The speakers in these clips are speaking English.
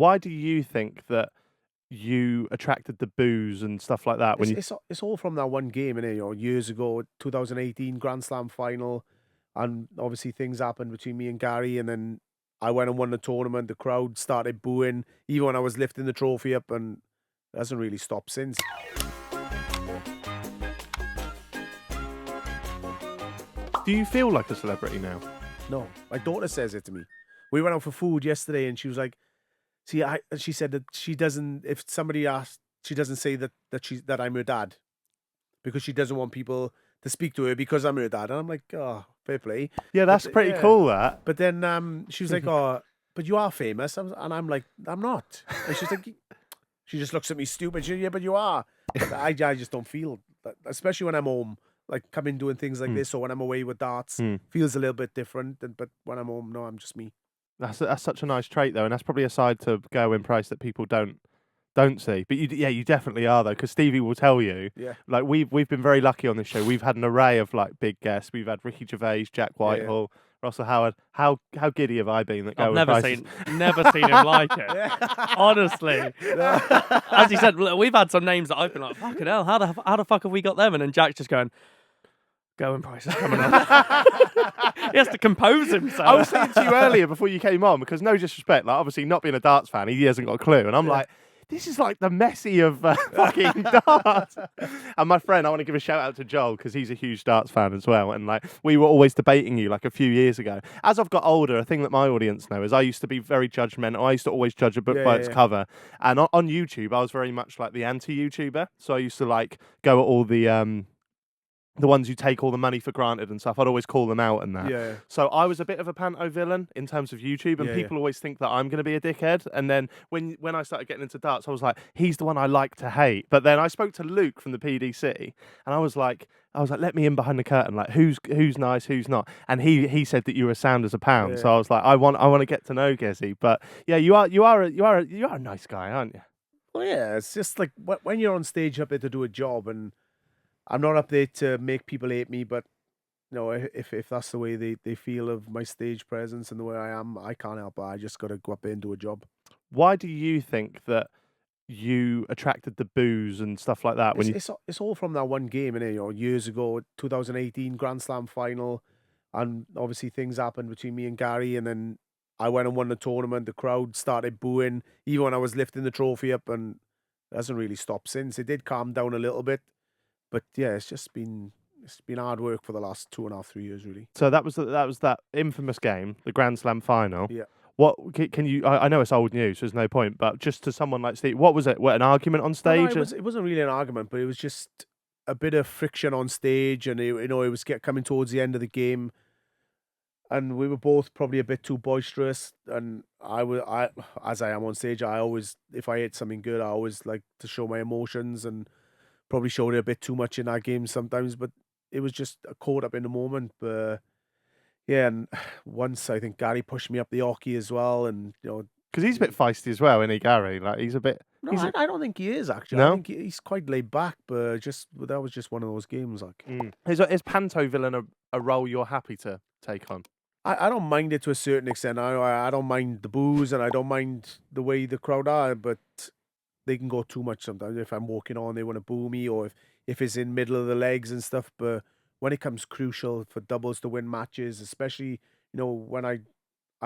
Why do you think that you attracted the boos and stuff like that? It's all from that one game, innit? Years ago, 2018 Grand Slam final, and obviously things happened between me and Gary, and then I went and won the tournament. The crowd started booing, even when I was lifting the trophy up, and it hasn't really stopped since. Do you feel like a celebrity now? No, my daughter says it to me. We went out for food yesterday, and she was like, she said that she doesn't. If somebody asks, she doesn't say that I'm her dad because she doesn't want people to speak to her because I'm her dad. And I'm like, oh, fair play. Yeah, that's pretty cool, that. But then she was like, oh, but you are famous, and I'm like, I'm not. And she's like, she just looks at me stupid. Yeah, but you are. But I just don't feel that, especially when I'm home. Like coming doing things like this, or when I'm away with darts, feels a little bit different. But when I'm home, no, I'm just me. That's such a nice trait, though, and that's probably a side to Gerwyn Price that people don't see. But you definitely are, though, because Stevie will tell you. Yeah. Like we've been very lucky on this show. We've had an array of like big guests. We've had Ricky Gervais, Jack Whitehall, Russell Howard. How giddy have I been that Gerwyn Price? Never seen him like it. Honestly, as he said, we've had some names that I've been like, fucking hell, how the fuck have we got them? And then Jack's just going, Gerwyn Price is coming on. He has to compose himself. I was saying to you earlier before you came on, because no disrespect, like obviously not being a darts fan, he hasn't got a clue, and I'm like, this is like the Messi of fucking darts. And my friend, I want to give a shout out to Joel because he's a huge darts fan as well. And like we were always debating you like a few years ago. As I've got older, a thing that my audience know is I used to be very judgmental. I used to always judge a book by its cover. And on YouTube, I was very much like the anti-YouTuber. So I used to like go at all the ones who take all the money for granted and stuff. I'd always call them out and that. Yeah. So I was a bit of a panto villain in terms of YouTube, and people always think that I'm going to be a dickhead. And then when I started getting into darts, I was like, he's the one I like to hate. But then I spoke to Luke from the PDC, and I was like, let me in behind the curtain, like who's nice, who's not. And he said that you were sound as a pound. So I was like, I want to get to know Gezzy. But yeah, you are a nice guy, aren't you? Well, yeah, it's just like when you're on stage up there to do a job, and I'm not up there to make people hate me, but you know, if that's the way they feel of my stage presence and the way I am, I can't help it. I just got to go up there and do a job. Why do you think that you attracted the boos and stuff like that? It's all from that one game, innit? Years ago, 2018 Grand Slam final, and obviously things happened between me and Gary, and then I went and won the tournament. The crowd started booing, even when I was lifting the trophy up, and it hasn't really stopped since. It did calm down a little bit. But yeah, it's been hard work for the last 2.5, 3 years, really. So that was that infamous game, the Grand Slam final. Yeah. What can you? I know it's old news, so there's no point. But just to someone like Steve, what was it? What, an argument on stage? No, it wasn't really an argument, but it was just a bit of friction on stage, and it was coming towards the end of the game, and we were both probably a bit too boisterous. And as I am on stage, I always, if I hit something good, I always like to show my emotions, and probably showed it a bit too much in that game sometimes, but it was just caught up in the moment. But yeah, and once I think Gary pushed me up the hockey as well, and because he's a bit feisty as well, isn't he, Gary? Like he's a bit. No, I don't think he is actually. No? I think he's quite laid back, but that was just one of those games. Like, Is panto villain a role you're happy to take on? I don't mind it to a certain extent. I don't mind the boos, and I don't mind the way the crowd are, but they can go too much sometimes. If I'm walking on, they want to boo me, or if it's in middle of the legs and stuff. But when it comes crucial for doubles to win matches, especially when I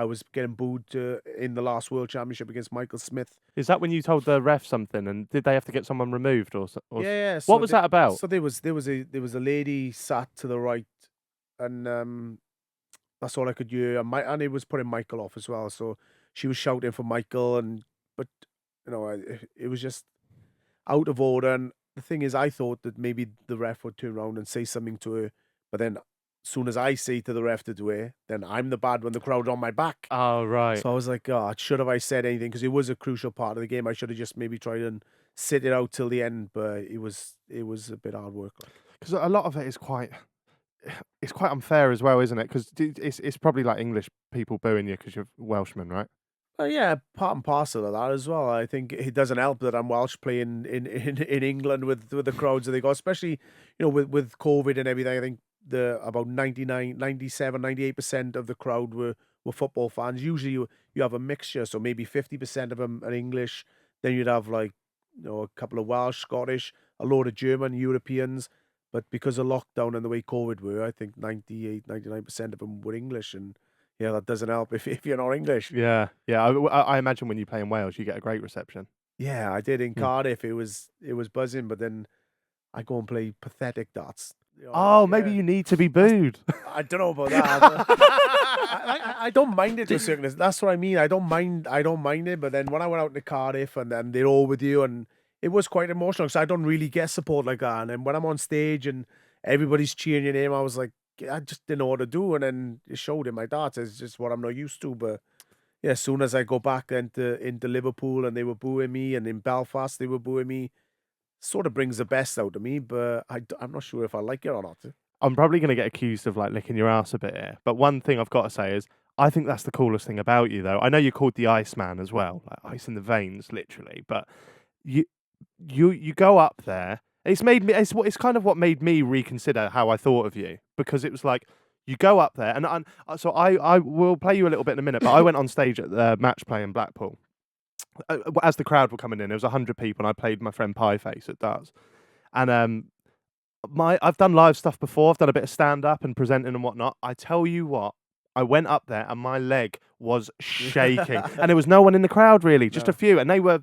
was getting booed in the last World Championship against Michael Smith. Is that when you told the ref something, and did they have to get someone removed or yeah? What was that about? So there was a lady sat to the right, and that's all I could hear. And it was putting Michael off as well. So she was shouting for Michael, but it was just out of order. And the thing is, I thought that maybe the ref would turn around and say something to her. But then, as soon as I say to the ref to do it, then I'm the bad one, the crowd on my back. Oh, right. So I was like, should have I said anything? Because it was a crucial part of the game. I should have just maybe tried and sit it out till the end. But it was a bit hard work. Because a lot of it is quite unfair as well, isn't it? Because it's probably like English people booing you because you're Welshman, right? Yeah, part and parcel of that as well. I think it doesn't help that I'm Welsh playing in England with the crowds that they got, especially with COVID and everything. I think about 99, 97, 98% of the crowd were were football fans. Usually you have a mixture, so maybe 50% of them are English. Then you'd have like a couple of Welsh, Scottish, a load of German, Europeans. But because of lockdown and the way COVID were, I think 99% of them were English, and yeah, that doesn't help if you're not English. Yeah, yeah. I imagine when you play in Wales, you get a great reception. Yeah, I did in Hmm. Cardiff. It was buzzing, but then I go and play pathetic darts. Oh, maybe yeah. you need to be booed. I don't know about that. I don't mind it to a certain extent. That's what I mean. I don't mind it. But then when I went out to Cardiff and then they're all with you, and it was quite emotional because I don't really get support like that. And then when I'm on stage and everybody's cheering your name, I was like, I just didn't know what to do. And then it showed in my darts. It's just what I'm not used to. But yeah, as soon as I go back into Liverpool and they were booing me, and in Belfast they were booing me, sort of brings the best out of me. But I'm not sure if I like it or not. I'm probably going to get accused of like licking your ass a bit here, but one thing I've got to say is I think that's the coolest thing about you, though. I know you're called the Iceman as well, like ice in the veins, literally. But you go up there. It's made me. It's kind of what made me reconsider how I thought of you, because it was like you go up there, and so I will play you a little bit in a minute. But I went on stage at the match play in Blackpool as the crowd were coming in. There was 100 people, and I played my friend Pieface at darts, and I've done live stuff before. I've done a bit of stand up and presenting and whatnot. I tell you what, I went up there and my leg was shaking, and there was no one in the crowd really, just a few, and they were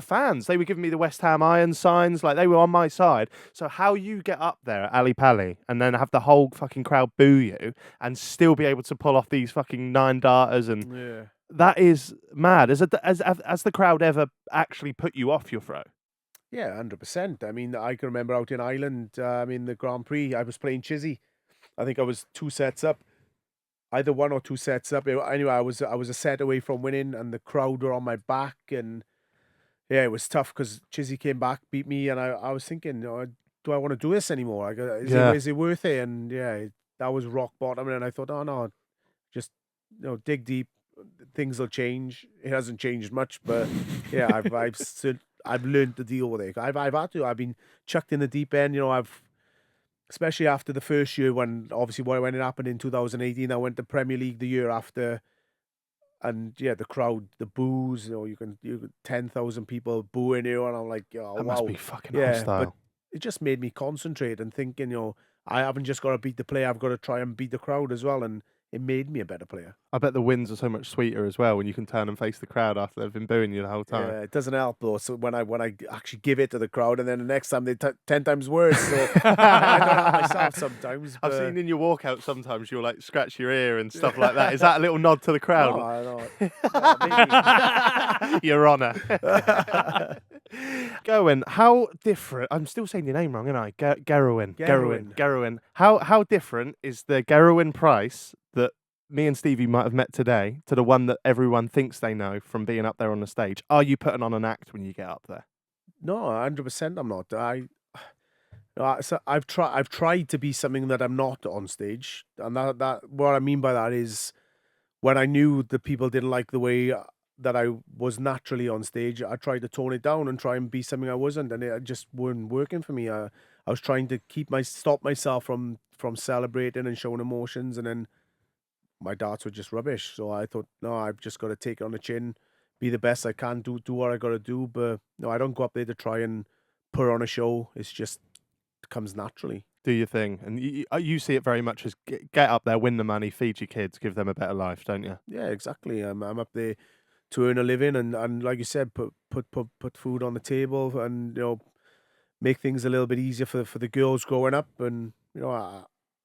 fans. They were giving me the West Ham Iron signs, like they were on my side. So how you get up there at Ali Pali and then have the whole fucking crowd boo you and still be able to pull off these fucking 9 darters, and that is mad. Has the crowd ever actually put you off your throw? Yeah, 100%. I mean, I can remember out in Ireland, in the Grand Prix, I was playing Chizzy. I think I was 2 sets up, either 1 or 2 sets up. Anyway, I was a set away from winning, and the crowd were on my back, and yeah, it was tough because Chizzy came back, beat me, and I was thinking, do I want to do this anymore? Like, is it worth it? And yeah, that was rock bottom, and I thought, oh no, just dig deep, things will change. It hasn't changed much, but yeah, I've learned to deal with it. I've had to. I've been chucked in the deep end. Especially after the first year when it happened in 2018, I went to Premier League the year after, and yeah, the crowd, the boos. You can 10,000 people booing you, and I'm like, oh, That wow. must be fucking But hostile. it just made me concentrate and thinking, I haven't just got to beat the player. I've got to try and beat the crowd as well, and it made me a better player. I bet the wins are so much sweeter as well when you can turn and face the crowd after they've been booing you the whole time. Yeah, it doesn't help though. So when I actually give it to the crowd, and then the next time they 10 times worse. So I don't help myself sometimes. I've seen in your walkout sometimes you'll like scratch your ear and stuff like that. Is that a little nod to the crowd? No, maybe. Your Honour. Gerwyn, how different? I'm still saying your name wrong, aren't I? Gerwyn. How different is the Gerwyn Price that me and Stevie might have met today to the one that everyone thinks they know from being up there on the stage? Are you putting on an act when you get up there? No, 100%. I'm not. I've tried to be something that I'm not on stage, and that what I mean by that is when I knew that people didn't like the way that I was naturally on stage, I tried to tone it down and try and be something I wasn't, and it just weren't working for me. I was trying to stop myself from celebrating and showing emotions, and then my darts were just rubbish. So I thought, no, I've just got to take it on the chin, be the best I can, do what I got to do. But no, I don't go up there to try and put on a show. It's just it comes naturally. Do your thing, and you see it very much as get up there, win the money, feed your kids, give them a better life, don't you? Yeah, exactly. I'm up there to earn a living, and like you said, put food on the table, and make things a little bit easier for the girls growing up. And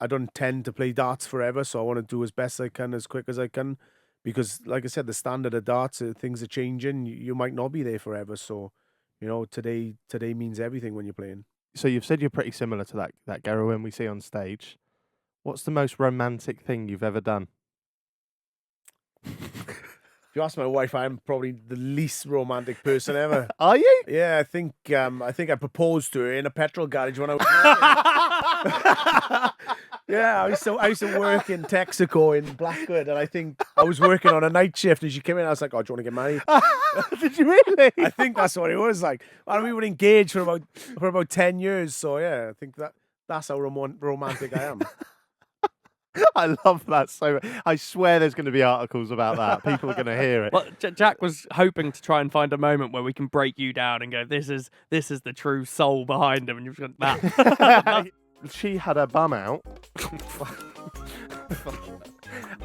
I don't tend to play darts forever, so I want to do as best I can, as quick as I can, because like I said, the standard of darts, things are changing. You might not be there forever, so today means everything when you're playing. So you've said you're pretty similar to that Gerwyn we see on stage. What's the most romantic thing you've ever done? If you ask my wife, I'm probably the least romantic person ever. Are you? Yeah, I think I proposed to her in a petrol garage when I was working. Yeah, I used to work in Texaco in Blackwood, and I think I was working on a night shift, and she came in, I was like, oh, do you want to get married? Did you really? I think that's what it was like. And we were engaged for about 10 years, so yeah, I think that's how romantic I am. I love that so much. I swear there's going to be articles about that. People are going to hear it. Well, Jack was hoping to try and find a moment where we can break you down and go, this is the true soul behind him, and you've got that. She had her bum out.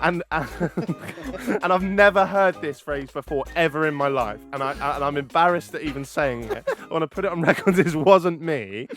And I've never heard this phrase before ever in my life, and I'm embarrassed at even saying it. I want to put it on record. This wasn't me.